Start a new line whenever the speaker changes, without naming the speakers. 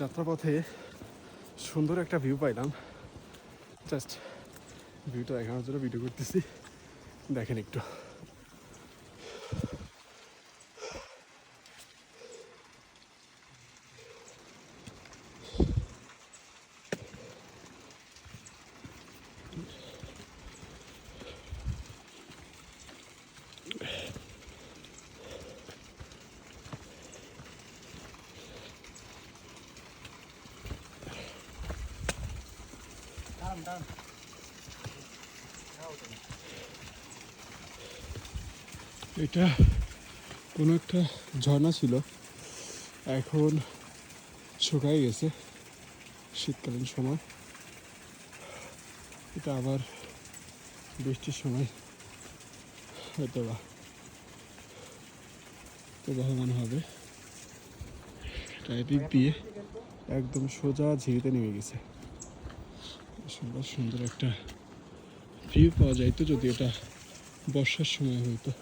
যাত্রাপথে সুন্দর একটা ভিউ পাইলাম। জাস্ট ভিউটা দেখানোর জন্য ভিডিও করতেছি, দেখেন একটু। এটা কোনো একটা ঝর্ণা ছিল, এখন শুকাই গেছে শীতকালীন সময়। এটা আবার বৃষ্টির সময় হয়তো বা প্রবাহমান হবে। চারিদিক দিয়ে একদম সোজা ঝিরিতে নেমে গেছে। সুন্দর সুন্দর একটা ভিউ পাওয়া যাইতো যদি এটা বর্ষার সময় হইতো।